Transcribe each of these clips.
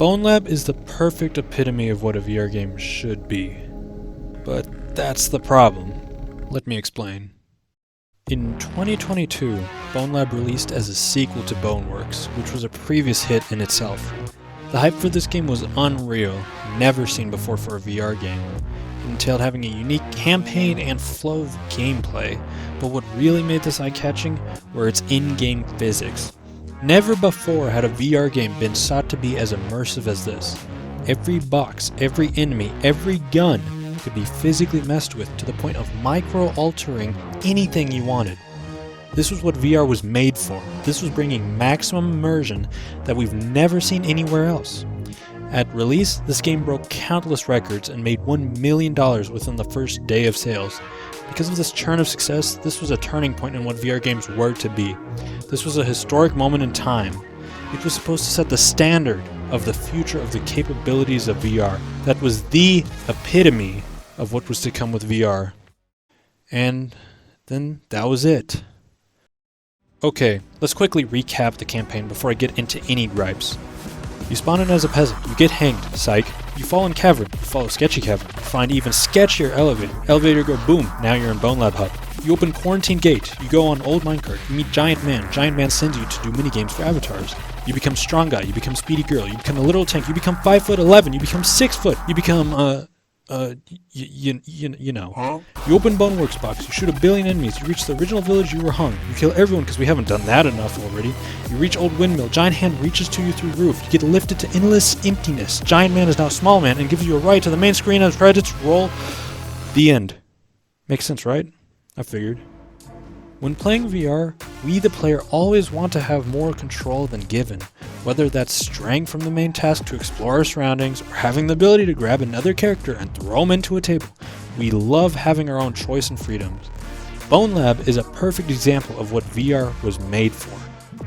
Bonelab is the perfect epitome of what a VR game should be. But that's the problem. Let me explain. In 2022, Bonelab released as a sequel to Boneworks, which was a previous hit in itself. The hype for this game was unreal, never seen before for a VR game. It entailed having a unique campaign and flow of gameplay, but what really made this eye-catching were its in-game physics. Never before had a VR game been sought to be as immersive as this. Every box, every enemy, every gun could be physically messed with to the point of micro-altering anything you wanted. This was what VR was made for. This was bringing maximum immersion that we've never seen anywhere else. At release, this game broke countless records and made $1 million within the first day of sales. Because of this churn of success, this was a turning point in what VR games were to be. This was a historic moment in time. It was supposed to set the standard of the future of the capabilities of VR. That was the epitome of what was to come with VR. And then that was it. Okay, let's quickly recap the campaign before I get into any gripes. You spawn in as a peasant, you get hanged, psych. You fall in cavern, you follow sketchy cavern, you find even sketchier elevator go boom, now you're in Bonelab hub. You open quarantine gate, you go on old minecart, you meet Giant Man sends you to do minigames for avatars. You become strong guy, you become speedy girl, you become a little tank, you become 5'11", you become 6 foot, you become you know. Huh? You open Boneworks box, you shoot 1 billion enemies, you reach the original village, you were hung. You kill everyone because we haven't done that enough already. You reach old windmill, giant hand reaches to you through roof, you get lifted to endless emptiness. Giant man is now small man and gives you a ride to the main screen as credits roll. The end. Makes sense, right? I figured. When playing VR, we the player always want to have more control than given, whether that's straying from the main task to explore our surroundings or having the ability to grab another character and throw him into a table. We love having our own choice and freedoms. Bonelab is a perfect example of what VR was made for.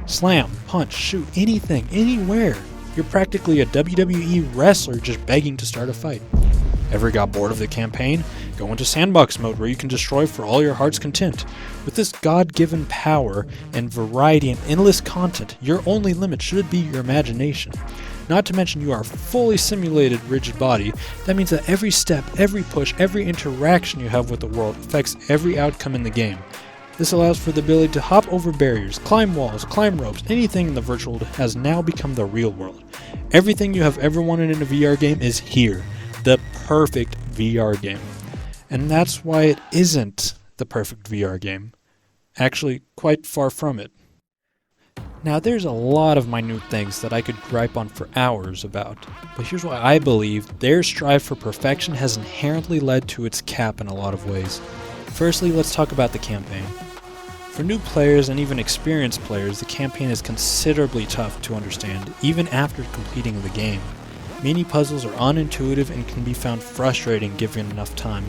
Slam, punch, shoot, anything, anywhere. You're practically a WWE wrestler just begging to start a fight. Ever got bored of the campaign? Go into sandbox mode where you can destroy for all your heart's content. With this God-given power and variety and endless content, your only limit should be your imagination. Not to mention you are a fully simulated rigid body. That means that every step, every push, every interaction you have with the world affects every outcome in the game. This allows for the ability to hop over barriers, climb walls, climb ropes. Anything in the virtual world has now become the real world. Everything you have ever wanted in a VR game is here. The perfect VR game. And that's why it isn't the perfect VR game. Actually, quite far from it. Now, there's a lot of minute things that I could gripe on for hours about, but here's why I believe their strive for perfection has inherently led to its cap in a lot of ways. Firstly, let's talk about the campaign. For new players and even experienced players, the campaign is considerably tough to understand, even after completing the game. Many puzzles are unintuitive and can be found frustrating given enough time.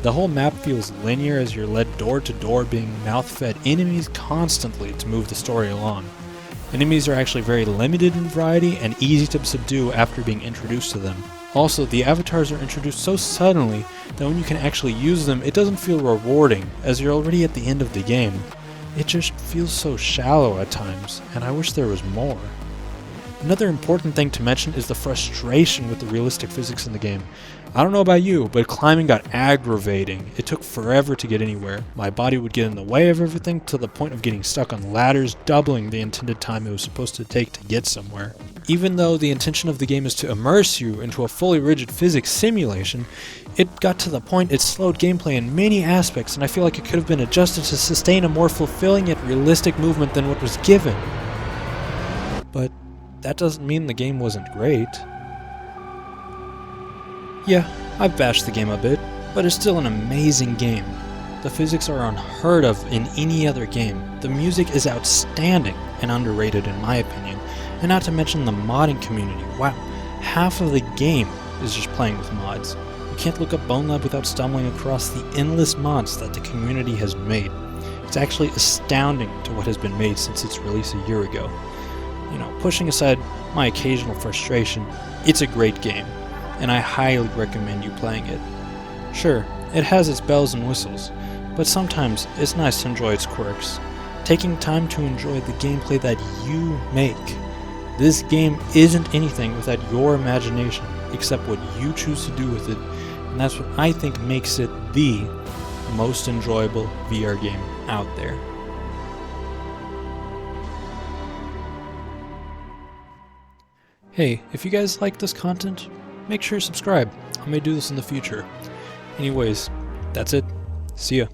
The whole map feels linear as you're led door to door, being mouth-fed enemies constantly to move the story along. Enemies are actually very limited in variety and easy to subdue after being introduced to them. Also, the avatars are introduced so suddenly that when you can actually use them, it doesn't feel rewarding, as you're already at the end of the game. It just feels so shallow at times, and I wish there was more. Another important thing to mention is the frustration with the realistic physics in the game. I don't know about you, but climbing got aggravating. It took forever to get anywhere. My body would get in the way of everything to the point of getting stuck on ladders, doubling the intended time it was supposed to take to get somewhere. Even though the intention of the game is to immerse you into a fully rigid physics simulation, it got to the point it slowed gameplay in many aspects, and I feel like it could have been adjusted to sustain a more fulfilling yet realistic movement than what was given. But that doesn't mean the game wasn't great. Yeah, I've bashed the game a bit, but it's still an amazing game. The physics are unheard of in any other game. The music is outstanding and underrated in my opinion, and not to mention the modding community. Wow, half of the game is just playing with mods. You can't look up Bonelab without stumbling across the endless mods that the community has made. It's actually astounding to what has been made since its release a year ago. You know, pushing aside my occasional frustration, it's a great game, and I highly recommend you playing it. Sure, it has its bells and whistles, but sometimes it's nice to enjoy its quirks. Taking time to enjoy the gameplay that you make. This game isn't anything without your imagination, except what you choose to do with it, and that's what I think makes it the most enjoyable VR game out there. Hey, if you guys like this content, make sure you subscribe. I may do this in the future. Anyways, that's it. See ya.